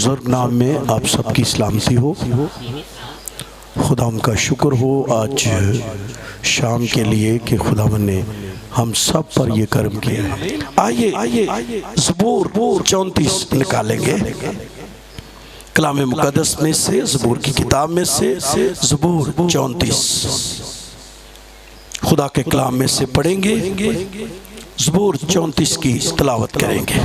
बुज़ुर्ग नाम में आप सबकी सलामती हो। खुदा का शुक्र हो आज शाम के लिए कि खुदा ने हम सब पर ये कर्म किया है। आइए ज़बूर 34 निकालेंगे कलाम मुक़द्दस में से, ज़बूर की किताब में से ज़बूर 34 खुदा के कलाम में से पढ़ेंगे। ज़बूर 34 की तिलावत करेंगे।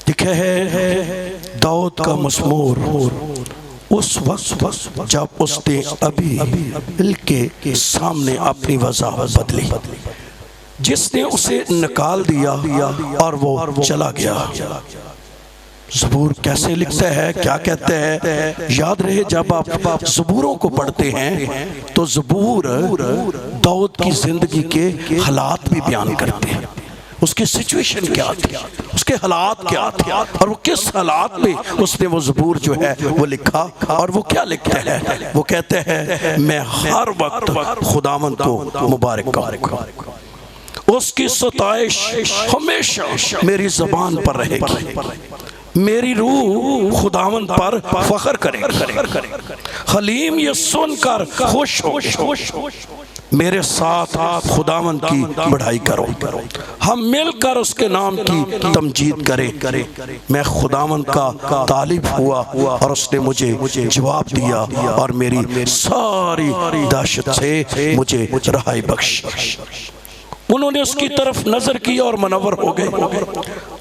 लिखा है दाऊद का मज़मूर उस वक्त जब उसने अबील के सामने अपनी वज़ाहत बदली, जिसने उसे निकाल दिया और वो चला गया। ज़बूर कैसे लिखता है, क्या कहते हैं? याद रहे जब आप ज़बूरों को पढ़ते हैं तो ज़बूर दाऊद की ज़िंदगी के हालात भी बयान करते हैं। उसकी सिचुएशन क्या थी, उसके हालात क्या थे और वो किस हालात में उसने वो ज़बूर जो है वो लिखा। और वो क्या लिखते हैं? वो कहते हैं मैं हर वक्त खुदावंद को मुबारक करूंगा, उसकी सताइश हमेशा मेरी ज़बान पर रहेगी, मेरी रूह खुदावंद पर फख्र करे। हलीम ये सुनकर खुश हो, मेरे साथ खुदावंद की बढ़ाई करो, हम मिलकर उसके नाम की तमजीद करें। मैं खुदावंद का तालिब हुआ और उसने मुझे जवाब दिया और मेरी सारी दहशत से मुझे रहाई बख्शी। उन्होंने उसकी तरफ नजर की और मनवर हो गए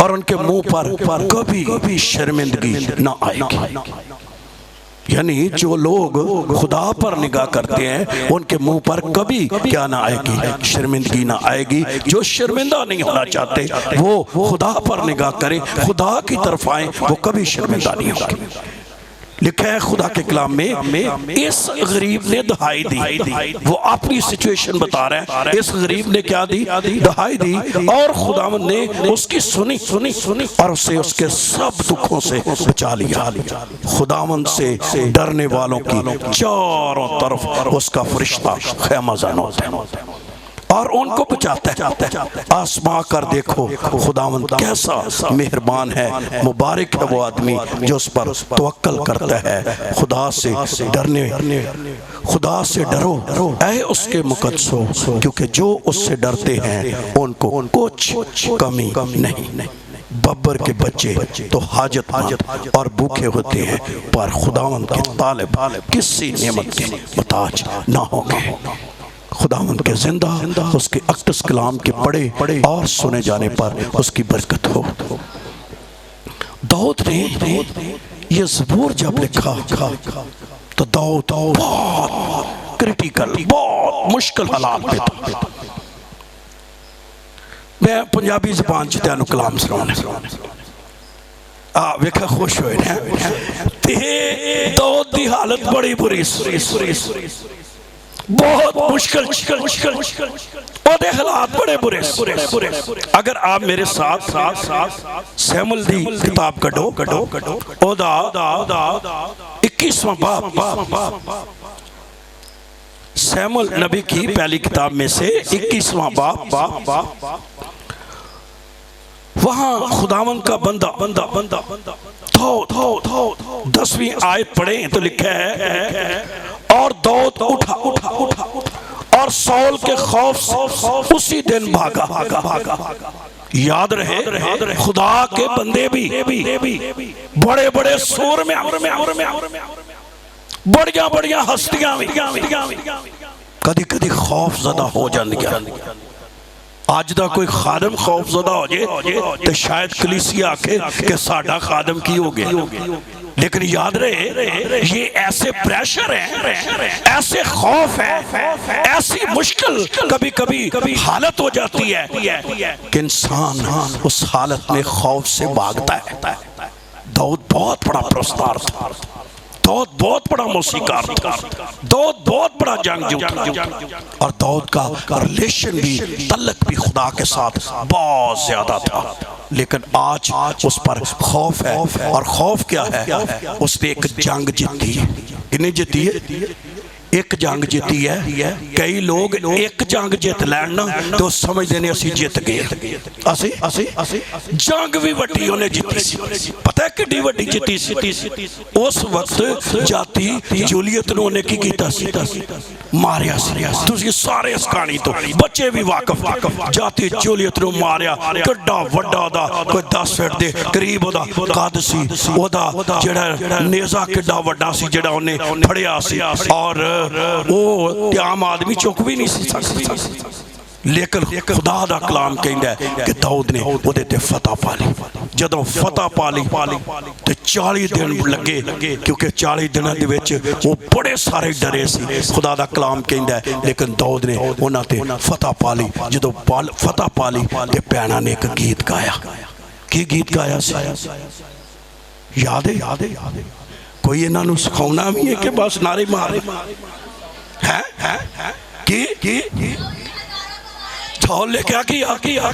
और उनके मुंह पर कभी शर्मिंदगी ना आएगी। यानी जो लोग खुदा पर निगाह करते हैं उनके मुंह पर कभी क्या ना आएगी, शर्मिंदगी ना आएगी। जो शर्मिंदा नहीं होना चाहते वो खुदा पर निगाह करें, खुदा की तरफ आए, वो कभी शर्मिंदा नहीं होंगे। लिखा है खुदा के कलाम में इस गरीब ने दहाई दी। वो अपनी सिचुएशन बता रहा है। इस गरीब ने क्या दी? दहाई दी और खुदावंद ने उसकी सुनी और उसे उसके सब दुखों से बचा लिया। खुदावंद से डरने वालों की चारों तरफ उसका फरिश्ता ख़ैमाज़ान होता है और उनको बचाता है। आसमा कर देखो खुदावंद कैसा मेहरबान है। मुबारक है वो आदमी जो उस पर तवक्कल करता है। खुदा से डरो ऐ उसके मुक़द्दसों, क्योंकि जो उससे डरते हैं उनको कुछ कमी नहीं। बब्बर के बच्चे तो हाजत और भूखे होते हैं, पर खुदावंद के तालिब किसी नेमत के मुहताज ना होंगे। खुदावंद के जिंदा उसके अक़दस कलाम के पढ़े और सुने जाने पर उसकी बरकत हो। दाऊद ने ये ज़बूर जब लिखा तो दाऊद बहुत क्रिटिकल, बहुत मुश्किल हालात में था। मैं पंजाबी ज़बान च तैनूं कलाम सुनाना वेखा खुश होए ना। दाऊद दी हालत बड़ी बुरी, बहुत मुश्किल ओदे हालात बड़े बुरे। अगर आप मेरे साथ सैमुअल दी किताब कढो ओदा 21वां बाब, सैमुअल नबी की पहली किताब में से 21वां बाब, वहां खुदावंद का बंदा 10वीं आयत पढ़े तो लिखा है और दाऊद उठा और सौल के खौफ से उसी दिन भागा। याद रहे खुदा के बंदे भी बड़े सूर में बड़िया हस्तियां कदी खौफ ज़दा हो जांदियां। आज दा कोई खादम खौफ ज़दा हो जाए तो शायद कलीसिया आखे कि साडा खादम की हो गया। लेकिन याद रहे ये ऐसे प्रेशर है, ऐसे खौफ है, ऐसी मुश्किल कभी हालत हो जाती है कि इंसान उस हालत में खौफ से भागता है। दाऊद बहुत बड़ा प्रस्तार था, दाऊद बहुत बड़ा मौसीकार था, दाऊद बहुत बड़ा जंगजू था और दाऊद का रिलेशन भी तल्लक भी खुदा के साथ बहुत ज्यादा था। लेकिन आज उस पर खौफ है और खौफ क्या है? उसने एक जंग जीती है। कितनी जीती है? एक जंग जीती है। कई लोग एक जंग जित लैन ना तो समझते ने असी जित गए। असी जंग भी वड्डी उन्हें जीती सी। पता है किड्डी वड्डी जीती सी? उस वक्त जाती जूलीयत नूं उन्हें की कीता सी? मारिया सी। तुसीं सारे इस कहानी तो बच्चे भी वाकफ। जाती जूलीयत नूं मारिया, किड्डा वड्डा दा कोई 10 फीट दे करीब ओदा कद सी। ओदा जिहड़ा नेज़ा किड्डा वड्डा सी जिहड़ा उन्हें फड़िया सी, और वो आम आदमी चुक भी नहीं सकता। लेकिन खुदा दा कलाम कहंदा है कि दाऊद ने ओदे ते फतह पा ली। जदों फतह पा ली ते 40 दिन लगे, क्योंकि 40 दिनों दे विच वो बड़े सारे डरे सी। खुदा दा कलाम कहंदा है लेकिन दाऊद ने उन्हां ते फतह पा ली। जदों फतह पा ली ते भैणां ने एक गीत गाया। की गीत गाया सी? याद है? कोई इन्हां नूं सिखाउणा भी है कि बस नारे मारे हैं? की छौल लेके किया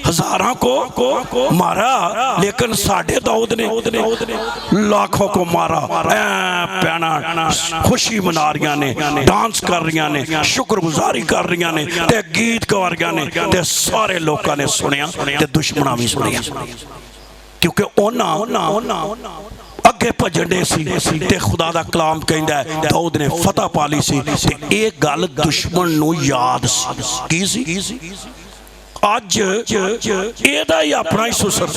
हजारों को मारा, लेकिन साढ़े दाऊद ने लाखों को मारा। भैणां खुशी मना रही ने, डांस कर रही ने, शुक्रगुजारी कर रही ने, ते गीत गा रही ने, ते सारे लोगों ने सुनिया ते दुश्मना भी सुनिया, क्योंकि उन्हां अगे भजने सी। ते खुदा दा कलाम कहंदा है दाऊद ने फतह पा ली सी। ते ये गल दुश्मन नूं याद सी। अज एदा ही अपना ही सुसर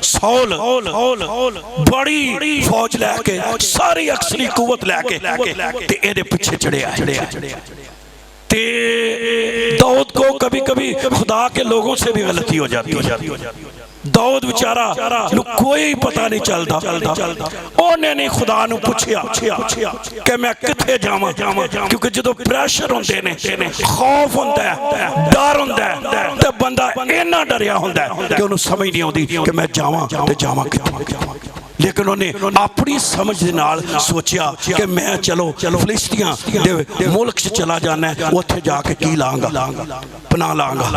सौल बड़ी फौज लैके, सारी अक्सरी कुवत लैके ते एदे पिछे चढ़िया। ते दाऊद को कभी कभी खुदा के लोगों से भी गलती हो जाती। दाऊद बेचारा कोई पता नहीं चलता। उन्हें नहीं खुदा नूं पुछया कि मैं किथे जावां, क्योंकि जदों प्रेशर हुंदे ने, खौफ हुंदा है, डर हुंदा है, ते बंदा इन्ना डरिया हुंदा है कि उन्हें समझ नहीं आउंदी कि मैं जावां ते जावां किथे। लेकिन उन्हें अपनी समझ दे नाल सोचिया कि मैं चलो फिलिस्तियां दे मुल्क च चला जाना, उत्थे जाके की लांगा, पनाह लांगा।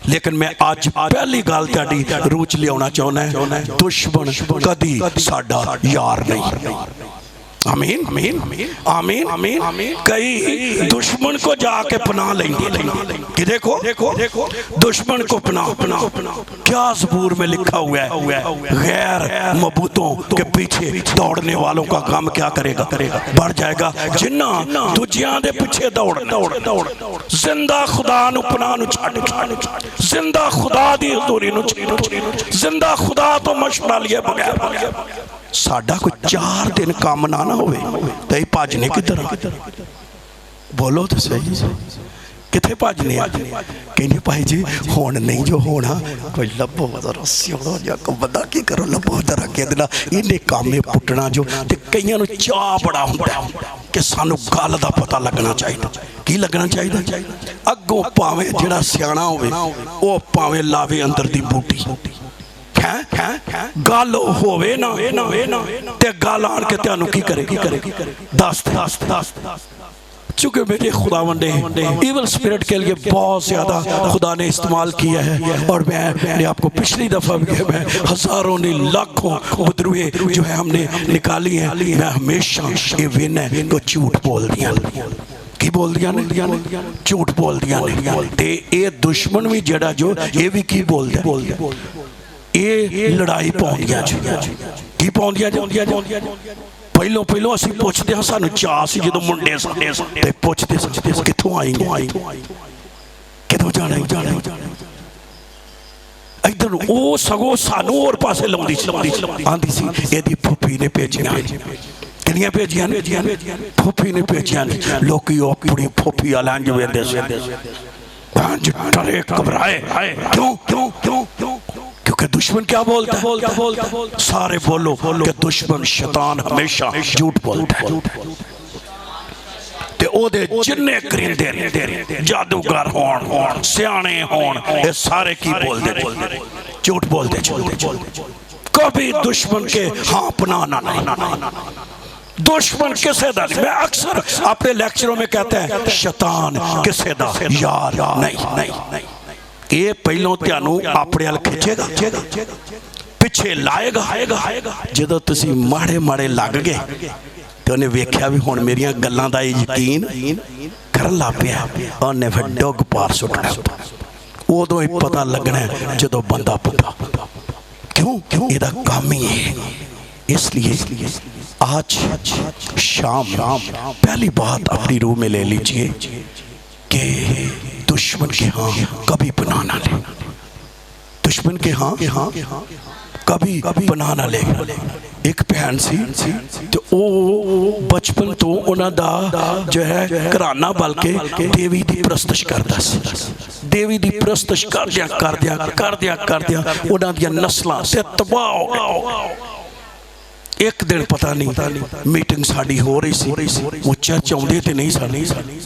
लेकिन मैं आज पहली गल तुहाडी रूह च लियाउणा चाहुंदा, दुश्मन कदी साडा यार नहीं। आमीन आमीन आमीन आमीन। कई दुश्मन को जाके पनाह लेंगे कि देखो दुश्मन को पनाह। क्या ज़बूर में लिखा हुआ है, गैर मबूतों के पीछे दौड़ने वालों का काम क्या करेगा? बढ़ जाएगा। जिन्ना दूजियां दे पीछे दौड़, जिंदा खुदा नूं पनाह नूं छड्ड, जिंदा खुदा दी हज़ूरी नूं छड्ड, जिंदा खुदा तो मशवरा लिए बगैर साडा कोई 4 दिन काम ना होवे ते भजने किधर? बोलो तो सही, किथे भजने? कहने भाई जी हुण नहीं जो होना, कोई लभो जरा सियाणा जिहा कोई बंदा की करो, लभो जरा कहदे ना इन्हें कामे पुट्टना जो। ते कईयां नूं चाह बड़ा हुंदा कि सानू गल दा पता लगना चाहिए। की लगना चाहिए? अगों भावें जिहड़ा सियाणा होवे ओ भावें लावे अंदर दी बूटी, गल होवे ना ते गल आन के तुहानू की करेगी? दस। चूंकि मेरे खुदावंद ने इवल स्पिरिट के लिए बहुत ज़्यादा खुदा ने इस्तेमाल किया है, और मैंने आपको पिछली दफ़ा भी मैं हज़ारों ने लाखों बदरुए जो है हमने निकाली हैं, मैं हमेशा ये विन है को झूठ बोल दिया। की बोल दिया ने? झूठ बोल दिया ने। ते ये दुश्मन भी जड़ा जो ये भी की बोल दिया, ये लड़ाई पाउंदियां की पाउंदियां। पहलों असीं पुछदे हां, सानू चाह सी जदों मुंडे ते पुछदे कित्थों आई, कित्थों जाना इधर। ओ सगों सानू होर पासे लाउंदी आंदी सी एदी फुफी ने भेजियां। किन्नियां भेजियां? फुफी ने भेजियां। लोकी अपनी फुफी वाल इंज वेंदे सी, डरे घबराए। क्यों? क्योंकि दुश्मन क्या बोलता है? सारे बोलो कि दुश्मन शैतान हमेशा झूठ बोलता है। ते ओदे जिन्ने करिंदे जादूगर होण, सियाणे होण, ये सारे की बोलते? झूठ बोलते। कभी दुश्मन के हाँ पनाह ना नहीं। दुश्मन किसे दा नहीं। मैं अक्सर अपने लेक्चरों में कहता है शैतान किसे दा यार नहीं। ये पहलों तुहानू अपने अल खिंचेगा, पिछे लाएगा। जदों तुसीं माड़े लग गए तो उन्हें वेख्या भी हुण मेरियां गल्लां दा यकीन करन लग पिया। उन्हें फिर डुग पार सुटना। उदों ही पता लगना जो बंदा पुता क्यों क्यों इहदा काम ही है। इसलिए आज शाम पहली बात अपनी रूह में ले लीजिए कि दुश्मन के हाँ कभी पनाह ना ले। दुश्मन के हाँ कभी पनाह ना ले। एक भैन सी तो बचपन तो उन्हां दा जो है घराना बल्कि देवी दी परस्तिश करदा सी। देवी दी परस्तिश करदियां उन्हां दियां नस्लां ते तबाह हो गई। एक दिन पता नहीं मीटिंग साड़ी हो रही सी, वो चर्च आउंदे ते नहीं सन,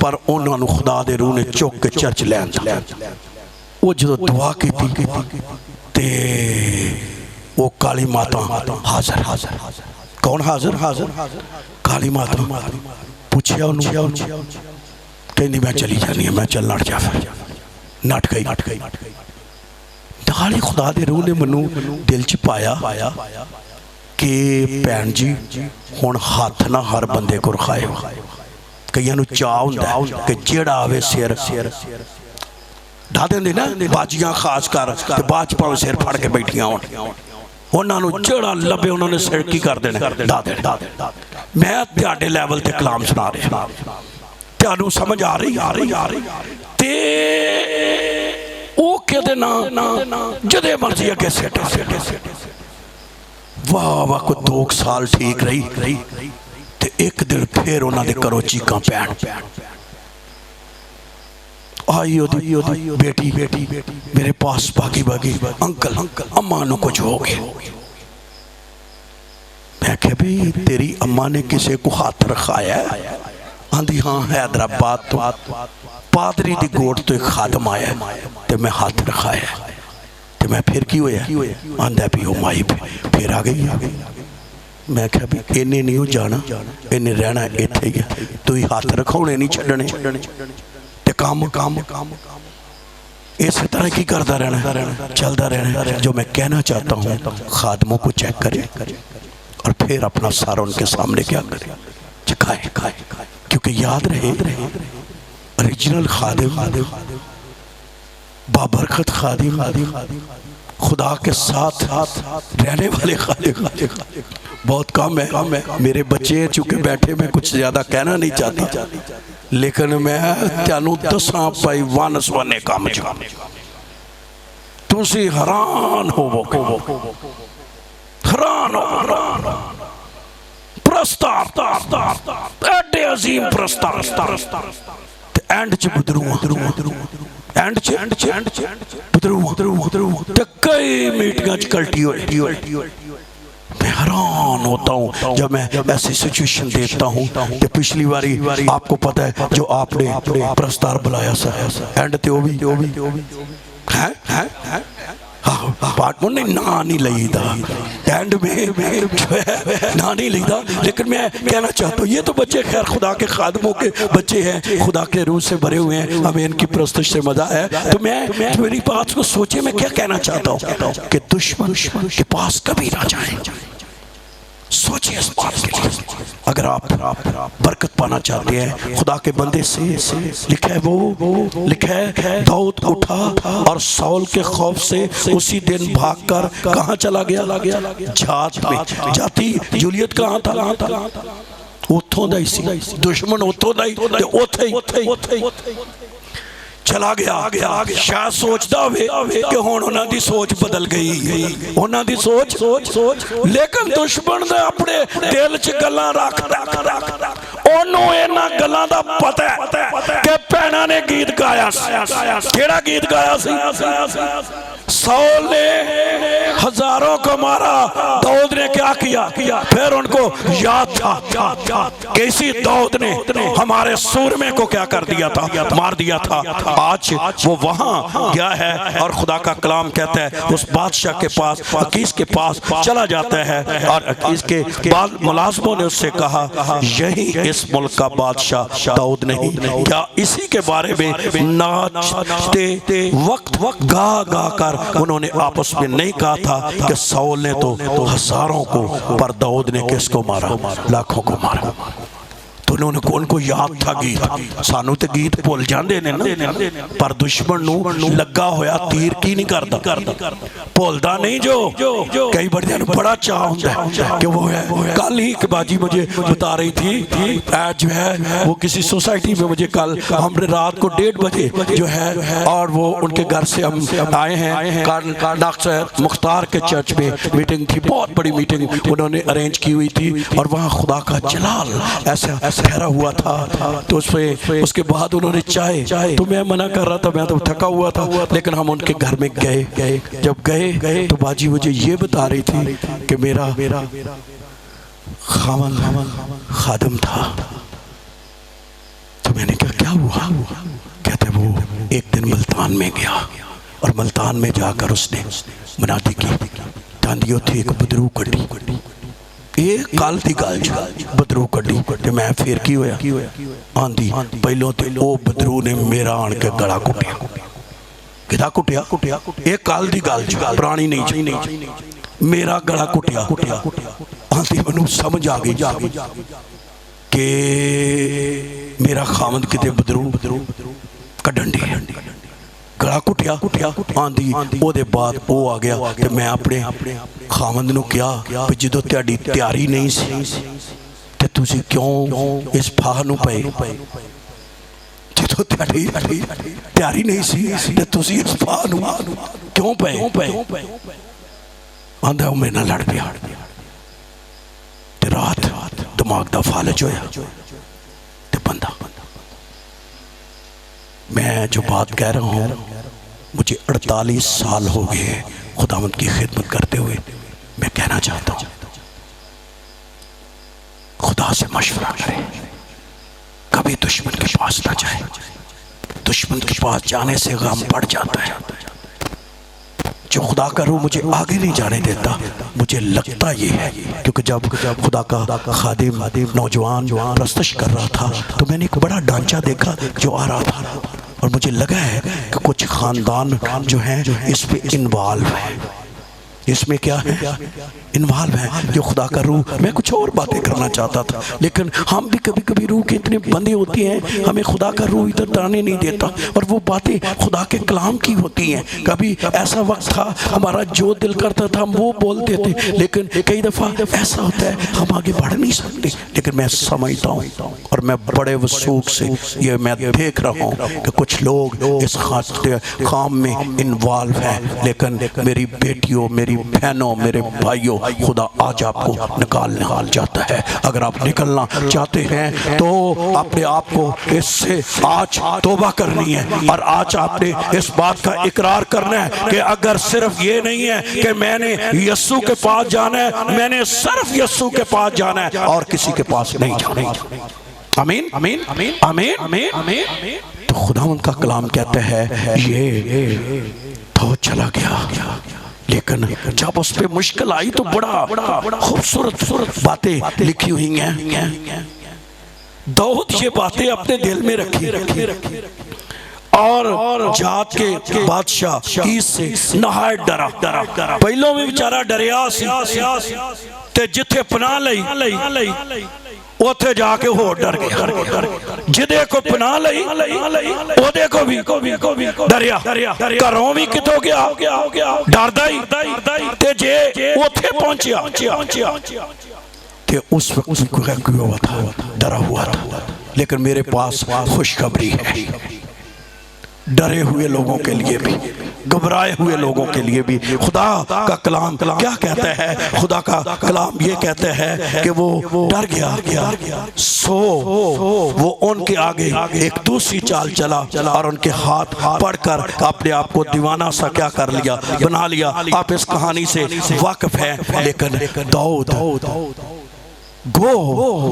पर उन्होंने खुदा दे रूह ने चुक के चर्च ले आंदा। वो जो दुआ की ते वो काली माता हाजर। कौन हाजर? काली माता। पूछया उन्होंने, कहंदी मैं चली जानी है, मैं चलना जा। नट गई। नाल ही खुदा दे रूह ने मैनू दिल च पाया कि भैन जी हुण हाथ ना हर बंदे को रखाए। कईयां नूं चाह हुंदा कि जेड़ा आवे सिर ढा देंदे ना बाजियां खास कर ते बाद च भावें सिर फड़ के बैठियां होण। उन्हां नूं जेड़ा लभे उन्होंने सिर की कर देना ढा देना। मैं तुहाडे लैवल ते कलाम सुना रहा, तुहानूं समझ आ रही ते ओह कहदे ना जदे मर्जी अगे सिट। वाह वाह को 2 साल ठीक रही ते एक दिन फिर उन्होंने घरों चीकां पैण आई। ओदी बेटी मेरे पास भागी अंकल अम्मा नूं कुछ हो गया। मैं कहा भी तेरी अम्मा ने किसी को हाथ रखाया? आंधी हाँ हैदराबाद तो पादरी दी गोद तो एक खादम आया ते मैं हाथ रखाया। तो मैं फिर की होया? आंदा भी ओ माई फिर आ गई। मैं कहा भी इन्हें नहीं जाना, इन्हें रहना इत्थे ही। तू ही हाथ रखाने नहीं छड्डने ते काम इस तरह की करता रहना, चलता रहना। जो मैं कहना चाहता हूँ खादमों को चेक करें और फिर अपना सारा उनके सामने क्या करें, खाए। क्योंकि याद रहे ओरिजिनल खादिम बाबरकत खादिम खुदा के साथ रहने वाले खादिम बहुत कम है। मेरे बच्चे चूंकि बैठे, मैं कुछ ज़्यादा कहना नहीं चाहता, लेकिन मैं तेनू दसा भाई वन सवने काम तुसी हैरान होवोगे, हैरान हो। प्रस्ताव एडे अजीम प्रस्ताव एंड च एंड कई मीटिंग कल्टी होई। मैं हैरान होता हूँ जब मैं ऐसी सिचुएशन देखता हूँ कि पिछली बारी आपको पता है जो आपने प्रस्ताव बुलाया सा एंड ते वो भी है ना नहीं लगता एंड में ना नहीं लगता। लेकिन मैं कहना चाहता हूँ ये तो बच्चे खैर खुदा के खादमों के बच्चे हैं, खुदा के रूह से भरे हुए हैं, हमें इनकी प्रस्तुति से मजा है। तो मैं मेरी बात को सोचे मैं क्या कहना चाहता हूँ कि दुश्मन के पास कभी ना जाए। सोचिए इस बात के लिए। अगर आप बरकत पाना चाहते हैं खुदा के बंदे से लिखा है दाऊद उठा और साउल के खौफ से उसी दिन भागकर कहाँ चला गया? जात में। जाती जूलियत कहाँ था? उथों दा ही सी। दुश्मन उथों दा ही ते ओथे ही चला गया। शायद सोचता होवे कि हुण उन्हां दी सोच बदल गई, उन्हां दी सोच लेकिन दुश्मन ने अपने दिल च गल्लां रख ओनू इन्हां गल्लां दा पता है कि भैणां ने गीत गाया। केड़ा गीत गाया सी? साउल ने हजारों को मारा, दाऊद ने क्या किया? फिर उनको याद था कैसी दाऊद ने हमारे सूरमे को क्या कर दिया था, मार दिया था। आज वो वहां गया है और खुदा का कलाम कहता है उस बादशाह के पास, अकीस के पास चला जाता है और अकीस के बाद मुलाजमों ने उससे कहा यही इस मुल्क का बादशाह दाऊद नहीं? क्या इसी के बारे में नाचते वक्त गा कर उन्होंने आपस में नहीं कहा था कि साउल ने तो हजारों को, पर दाऊद ने किसको मारा? लाखों को मारा। तो उन्होंने उनको याद था गीत, सानू तो गीत भुल जाते ने ना, पर दुश्मन नूं लगा होया तीर की नहीं करता, भुलदा नहीं। जो कई बड़ियां नूं बड़ा चाह होंदा है कि वो है। कल ही एक बाजी मुझे बता रही थी, जो है वो किसी सोसाइटी में, मुझे कल हमने रात को 1:30 बजे जो है, और वो उनके घर से हम आए हैं डॉक्टर मुख्तार के चर्च में मीटिंग थी, बहुत बड़ी मीटिंग उन्होंने अरेंज की हुई थी, और वहाँ खुदा का जलाल ऐसा ठहरा हुआ था। तो उसके बाद उन्होंने चाय, तो मैं मना कर रहा था, मैं तो थका हुआ था, लेकिन हम उनके घर में गए। जब गए तो बाजी मुझे ये बता रही थी कि मेरा खादम था। तो मैंने कहा क्या हुआ? कहते वो एक दिन मुल्तान में गया, और मुल्तान में जाकर उसने मुनादी की, तांदियों थी एक बदरू कड़ी, एक कल की गल बदरू कड़ी, ते मैं फिर की होया आंदी पहलों तो वो बदरू ने मेरा आन के गला कुटिया, किदा कुटिया, एक कल की गल पुरानी नहीं, मेरा गला कुटिया। आंदी मैनू समझ आ गई कि मेरा खामद किते बदरू कड्डन दी, गला कुटिया। आंदी ओदे बाद वो आ गया कि मैं अपने खामद नूं कहा कि जदों तुहाडी तैयारी नहीं सी ते तुसीं क्यों इस फाह नूं पए? जदों तुहाडी तैयारी नहीं सी ते तुसीं इस फाह नूं क्यों पए? आंदा मेरे नाल लड़ पिया, ते रात दिमाग दा फालज होया, ते बंदा, मैं जो बात कह रहा हूँ, मुझे 48 साल हो गए खुदावंद की खिदमत करते हुए। मैं कहना चाहता हूँ खुदा से मशवरा करें, कभी दुश्मन के पास ना जाए। दुश्मन के पास जाने से गम बढ़ जाता है। जो खुदा का रूह मुझे आगे नहीं जाने देता, मुझे लगता ये है क्योंकि जब खुदा का खादिम नौजवान प्रस्तश कर रहा था, तो मैंने एक बड़ा ढांचा देखा जो आ रहा था, और मुझे लगा है कि कुछ खानदान जो है इस पे इन्वॉल्व है। इसमें क्या है? इन्वॉल्व है जो खुदा का रूह। मैं कुछ और बातें करना चाहता था, लेकिन हम भी कभी कभी रूह के इतने बंदे होते हैं, हमें खुदा का रूह इधर ताने नहीं देता, और वो बातें खुदा के कलाम की होती हैं। कभी ऐसा वक्त था हमारा जो दिल करता था हम वो बोलते थे, लेकिन कई दफ़ा ऐसा होता है हम आगे बढ़ नहीं सकते। लेकिन मैं समझता हूँ, और मैं बड़े वसूख से ये मैं देख रहा हूँ कि कुछ लोग इस काम में इन्वॉल्व है, लेकिन मेरी बेटियों, मेरी बहनों, मेरे भाइयों, खुदा आज आपको निकाल जाता है। अगर आप निकलना चाहते हैं तो अपने आप को इससे आज तौबा करनी है, और आज आपने इस बात का इकरार करना है कि अगर सिर्फ ये नहीं है कि मैंने यीशु के पास जाना है, मैंने सिर्फ यीशु के पास जाना है और किसी के पास नहीं जाना। आमीन आमीन आमीन आमीन आमीन आमीन। तो खुदा उनका कलाम कहता है ये तो चला गया, लेकिन जब उस पे मुश्किल आई तो बड़ा खूबसूरत बातें लिखी हुई हैं। दाऊद ये बातें अपने दिल में रखी और जात के बादशाह कीस से नहायत डरा। पहलों भी बेचारा डरिया ते जिथे पनाह लई उथे जाके हो डर गया। जिदे को पनाह लई ओदे को भी डरिया, घरों भी कितों गया डरदा ही, ते जे उथे पहुंचिया ते उस वक्त हुआ था, डरा हुआ था। लेकिन मेरे पास खुशखबरी है डरे हुए लोगों के लिए भी, घबराए हुए लोगों के लिए भी। खुदा का कलाम क्या कहता है? खुदा का कलाम ये कहता है कि वो डर गया, सो वो उनके आगे एक दूसरी चाल चला और उनके हाथ पड़कर अपने आप को दीवाना सा क्या कर लिया, बना लिया। आप इस कहानी से वाकिफ हैं, लेकिन दाऊद गो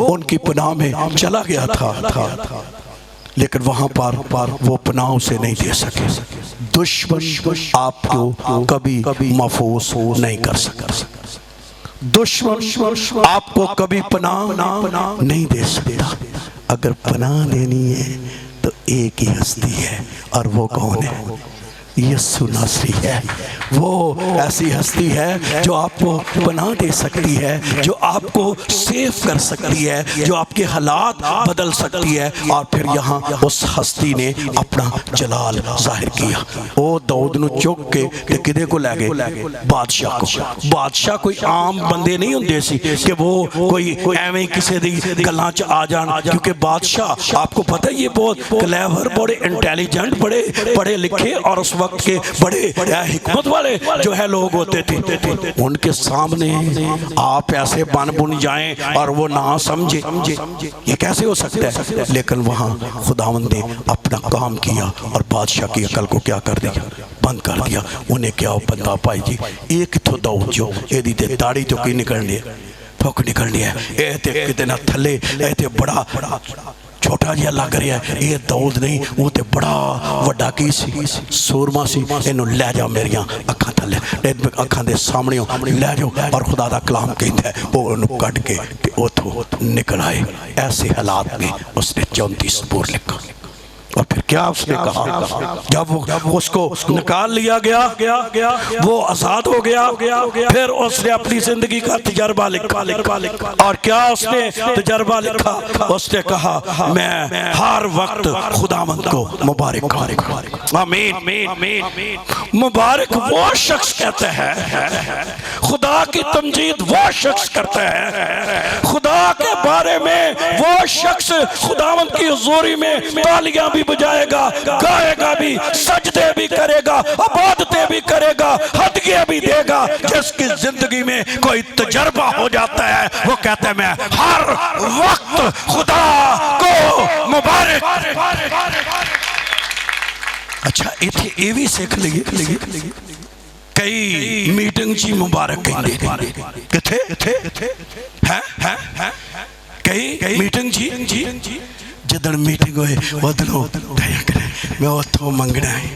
उनकी पनाह में चला गया था, लेकिन वहां पर वो पनाह उसे नहीं दे सके। दुश्मन आपको कभी महफूज नहीं कर सकता। दुश्मन आपको कभी पनाह नहीं दे सकता। अगर पनाह देनी है तो एक ही हस्ती है, और वो कौन है? यीशु नासरी है। वो ऐसी हस्ती है जो आपको बना दे सकती है, जो आपको सेव कर सकती है, जो आपके हालात बदल सकती है। और फिर यहाँ उस हस्ती ने अपना जलाल जाहिर किया। वो दाऊद नूं चुक के किदे को लै गए? बादशाह को। बादशाह कोई आम बंदे नहीं होंदे सी कि वो कोई एवें किसी दी गल्लां च आ जान, क्योंकि बादशाह आपको पता है ये बहुत क्लेवर, बड़े इंटेलिजेंट, बड़े पढ़े लिखे और उस वक्त के बड़े हिकमत वाले जो है लोग होते थे। उनके सामने आप ऐसे बन बुन जाएं और वो ना समझे, ये कैसे हो सकता है? लेकिन वहां खुदावंद ने अपना काम किया और बादशाह की अकल को क्या कर दिया? बंद कर दिया। उन्हें क्या बंदा पाई जी, एक तो दाऊद जो एदी ते दाढ़ी तो की निकलनी है, थुक निकलनी है, ए ते किते ना थले, ए ते बड़ा छोटा जिहा लग रहा है। ये दाऊद नहीं, वो तो बड़ा वड्डा की सी, सूरमा सी। इनू लै जा मेरिया अखां थले, अखां दे सामने लै जाओ। और खुदा दा कलाम कहता है वो उन्होंने कट के उथों निकल आए। ऐसे हालात में उसने 34 बोर लिखा। और फिर क्या उसने कहा? जब वो उसको निकाल लिया गया, वो आजाद हो गया, फिर उसने अपनी जिंदगी का तजर्बा लिखा। और क्या उसने तजर्बा लिखा? उसने कहा मैं हर वक्त खुदावंद को मुबारक करूंगा। आमीन। मुबारक वो शख्स कहते हैं, खुदा की तमजीद वो शख्स करता है, खुदा के बारे में वो शख्स खुदावंद की हुजूरी में तालियां भी बजाएगा, गाएगा भी, सजदे भी करेगा, इबादतें भी करेगा, हदिये भी देगा। जिसकी जिंदगी में कोई तजर्बा हो जाता है वो कहता है मैं हर वक्त खुदा को मुबारक। अच्छा इथे ये भी सीख लीजिए, कई मीटिंग ची मुबारक कहते किथे है कई मीटिंग जी जिदन मीटिंग होए उधरों मैं उतो मंगना है,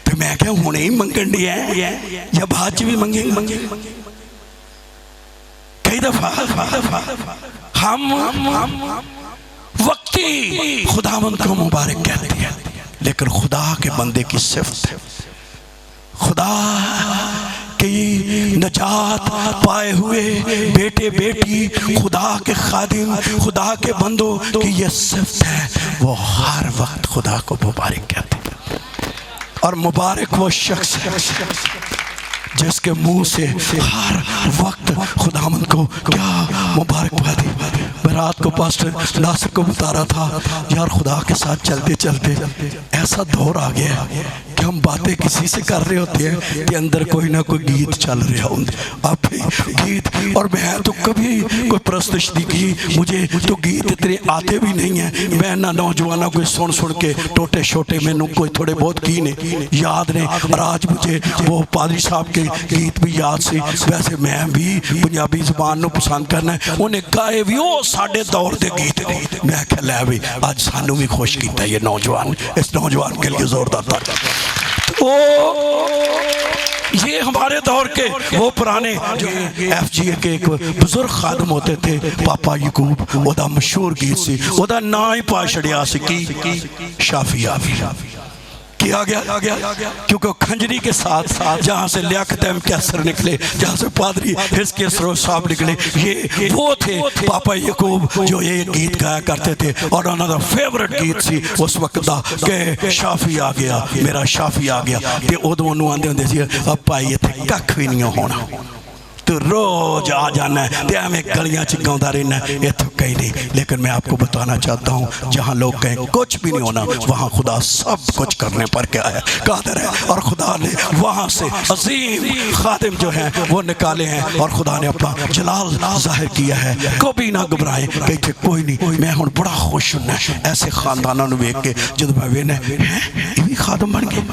तो मैं क्या हुणे ही मंगन दी है या बाद च भी मंगे। कई दफा हम वक्ती खुदावंद को मुबारक कहते हैं, लेकिन खुदा के बंदे की सिफत है, खुदा की नजात पाए हुए बेटे बेटी, खुदा के खादिम, खुदा के बंदों की ये सिफत है, वो हर वक्त खुदा को मुबारक कहते हैं। और मुबारक वो शख्स जिसके मुंह से हर वक्त खुदावंद को क्या मुबारकबादी। मैं रात को पास्टर नासिर को बता रहा था, यार खुदा के साथ चलते चलते ऐसा दौर आ गया कि हम बातें किसी से कर रहे होते हैं कि अंदर कोई ना कोई गीत चल रहा होता, आप गीत। और मैं तो कभी कोई प्रस्तुति नहीं की, मुझे तो गीत इतने आते भी नहीं है। मैं ना नौजवानों को सुन सुन के टोटे छोटे मैनू कोई थोड़े बहुत की ने याद ने, और आज मुझे वो पादरी साहब के गीत भी याद से। वैसे मैं भी पंजाबी जबान नू पसंद करना है, उन्हें गाए भी वो साढ़े दौर के गीत ने। मैं क्या लै भी आज सानू भी खुश किया ये नौजवान, इस नौजवान के लिए जोरदार था। तो ये हमारे दौर के वो पुराने जो FGA के एक बुजुर्ग खादम होते थे, पापा यकूब, ओदा मशहूर गीत सी, ओदा ना ही पा छड़िया सी की शाफिया किया गया, क्योंकि खंजरी के साथ साथ जहाँ से लियाकत कैसर निकले, जहाँ से पादरी हिस्के सरोज साहब निकले, ये वो थे पापा यकूब जो ये गीत गाया करते थे। और उन्होंने फेवरेट गीत सी उस वक्त का कि शाफी आ गया, मेरा शाफी आ गया। तो उदों नूं आंदे हुंदे सी अब भाई इत्थे कख भी नहीं होना, तो रोज आ जाना है, एवं गलियां च गाँदा रहना, इतों कहीं नहीं। लेकिन मैं आपको बताना चाहता हूँ जहाँ लोग कहें कुछ भी नहीं होना, वहाँ खुदा सब कुछ करने पर क्या है, कादिर है। और खुदा ने वहाँ से अजीम खादिम जो है वो निकाले हैं, और खुदा ने अपना जलाल जाहिर किया है। कभी ना घबराए, कहते कोई नहीं। मैं हूँ बड़ा खुश हूँ ऐसे खानदानों को वेख के, जो मैं वेना ये भी खादम बन गए,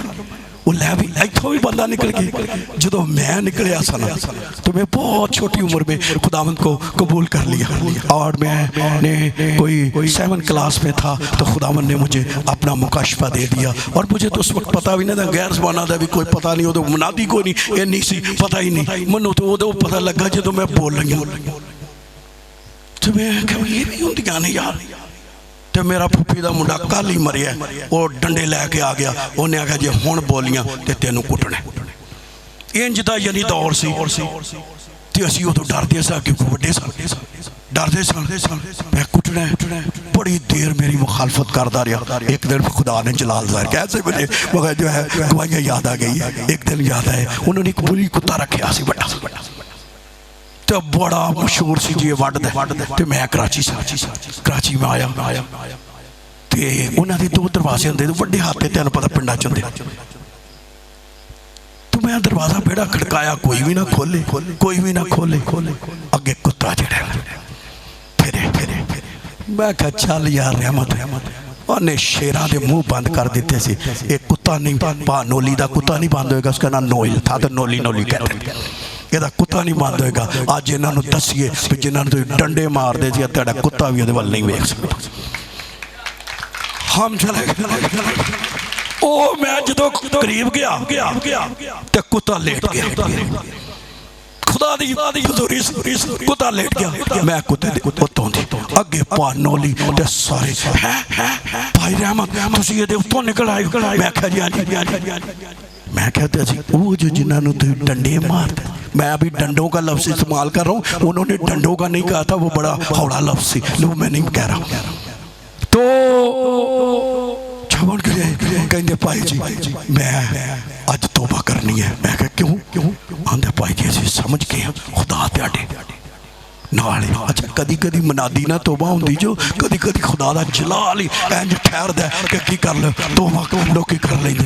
वो लै भी इतों भी बंदा निकल गया। जो मैं निकलिया सन तो मैं बहुत छोटी उम्र में खुदावंद को कबूल कर लिया, और मैंने कोई 7 क्लास में था तो खुदावंद ने मुझे अपना मुकाशफा दे दिया। और मुझे तो उस वक्त पता भी नहीं था, गैर ज़बाना का भी कोई पता नहीं, उदों मुनादी कोई नहीं, इन्नी सी पता ही नहीं। मैनू तो उदों पता लगा जो मैं बोल रही हूँ, तो मैं ये भी होंदियां ने यार, तो मेरा फुफी का मुंडा कल ही मरिया, वो डंडे लैके आ गया, उन्हें आख्या जे हुण बोलियां तो तेनों कुटना। इंज दा यानी दौर सी ते असीं उदों डरदे सां क्योंकि वड्डे सन, डरदे सन मैं कुटना। बड़ी देर मेरी मुखालफत करता रहा। एक दिन खुदा ने जलाल ज़ाहिर कैसे मुझे मगर जो है गवाहियाँ याद आ गई। एक दिन याद है उन्होंने एक बुली कुत्ता रखा सी बड़ा तो बड़ा मशहूर सी जी वड दे ते मैं कराची में आया ते उन्होंने दो दरवाजे होंगे वड्डे हाथ तेन पता पिंडा च होंदे। तो मैं दरवाजा बेड़ा खड़काया, कोई भी ना खोले, अगे कुत्ता जड़ा फिरे मैं कहा चल यार रहमत उन्हें शेरां दे मुंह बंद कर दिते सी। एक कुत्ता नहीं नोली का कुत्ता नहीं बंद होएगा, उसका नाम नोइल था तो नोली कहते हैं। यदा कुत्ता नहीं बंद होएगा। अज इन्हों दसीए भी जिन्होंने तुम डंडे मारते थे तेरा कुत्ता भी वो नहीं वेख सकता। हम चले ओ मैं जो करीब गया तो कुत्ता लेट गया। खुदा दी हज़ूरी कुत्ता लेट गया। मैं कुत्ते उत्तों दी अगे नोली ते सारे भाई रहमत तुसीं इहदे उत्तों निकल आए। मैं कहा जी हाँ जी। मैं कहते जी वो जो जिन्होंने तुम डंडे मारते, मैं अभी डंडों का लफ्ज़ इस्तेमाल कर रहा हूँ, उन्होंने डंडों का नहीं कहा था, वो बड़ा हौला लफ्ज़ सी, लो मैं नहीं कह रहा। तो छबड़ कहते भाई जी मैं अज तोबा करनी है। मैं कहा क्यों आंदे भाई जी असीं समझ गए खुदा तेरे नाल। अच्छा कदी मनादी ना तोबा होंदी जो कदी खुदा दा जलाल ही इंज ठहरदा कि की कर लो तोबा लोग कर लेंगे।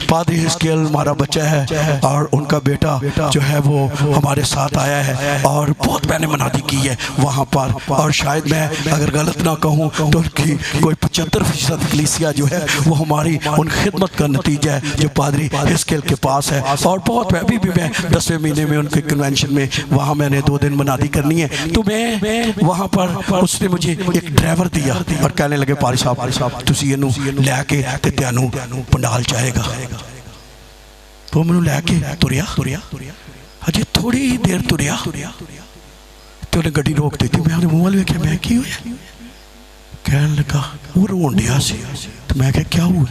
पादरी हिस्कियल हमारा बच्चा है और उनका बेटा जो है वो हमारे साथ आया है और बहुत मैंने मनादी की है वहाँ पर। और शायद मैं अगर गलत ना कहूँ तो उनकी कोई 75% कलीसिया जो है वो हमारी उन खिदमत का नतीजा है जो पादरी हिस्कियल के पास है। और बहुत अभी भी मैं 10वें महीने में उनके कन्वेंशन में वहाँ मैंने 2 दिन मनादी करनी है। तो मैं वहाँ पर उसने मुझे एक ड्राइवर दिया और कहने लगे पारी साहब तुसीं इहनूं लैके ते तुहानूं पंडाल चाहेगा। तो मैनूं लैके तुरिया अजे थोड़ी देर तुरिया तो उन्हें गड्डी रोक दी। मैं अपने मुँह वाल वेख्या मैं की होया, कहने लगा वो रोन डिया सी। तो मैं क्या हुआ?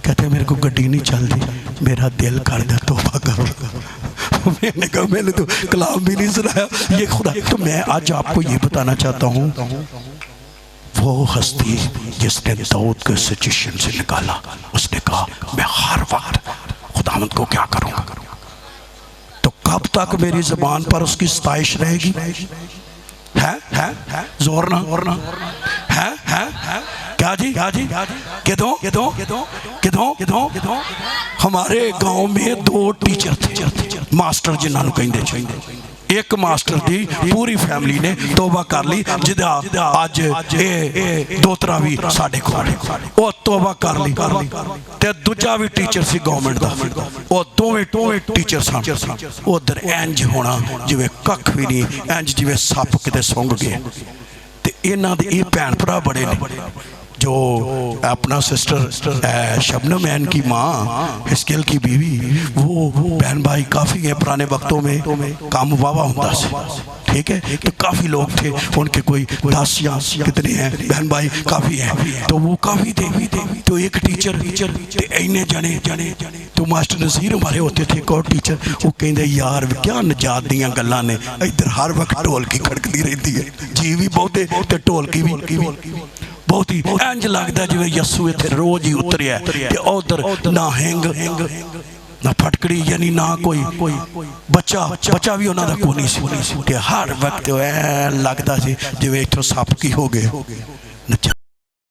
कहते मेरे को गड्डी नहीं चलती, मेरा दिल करदा तौबा करो। मैंने कहा मैंने तो कलाम भी नहीं सुनाया ये खुदा। तो मैं आज आपको ये बताना चाहता हूँ वो हस्ती जिसने दाऊद को सिचुएशन से निकाला, उसने कहा मैं हर वक्त खुदावंद को क्या करूँगा। तो कब तक मेरी ज़बान पर उसकी सताइश रहेगी? है जोर ना है क्या जी किधों हमारे गांव में 2 टीचर थे मास्टर जिन्होंने कहते। एक मास्टर दी पूरी फैमिली ने तौबा कर ली जिदा अज दोतरा भी साढ़े को तौबा कर ली ते दूजा भी टीचर सी गवर्नमेंट का वो दोवें टीचर सन। उधर इंज होना जिवें कख भी नहीं, इंज जिवें सप किते सुंघ गए। ते इन्हां दे भैन भरा बड़े ने जो अपना सिस्टर शबनम मैन की माँ हिस्कियल की बीवी वो बहन भाई काफ़ी हैं। पुराने वक्तों में काम वावा होता से ठीक है तो काफ़ी लोग थे उनके कोई 10 या कितने हैं बहन भाई काफ़ी हैं। तो वो काफ़ी थे तो एक टीचर इन्ने जने तो मास्टर नज़ीर हमारे होते थे। एक और टीचर वो कहते यार क्या नजात दियाँ गल्लां ने, इधर हर वक्त ढोलकी खड़कती रहती है, जी भी बहुते तो ढोलकी भी बहुत ही इंज लगता जिवें यस्सू इत्थे रोज ही उतरिया ते उधर ना हिंग ना फटकड़ी यानी ना कोई बच्चा भी उन्होंने कोई नहीं सी। हर वक्त ऐ लगता सी जिवें इत्थों सप की हो गए।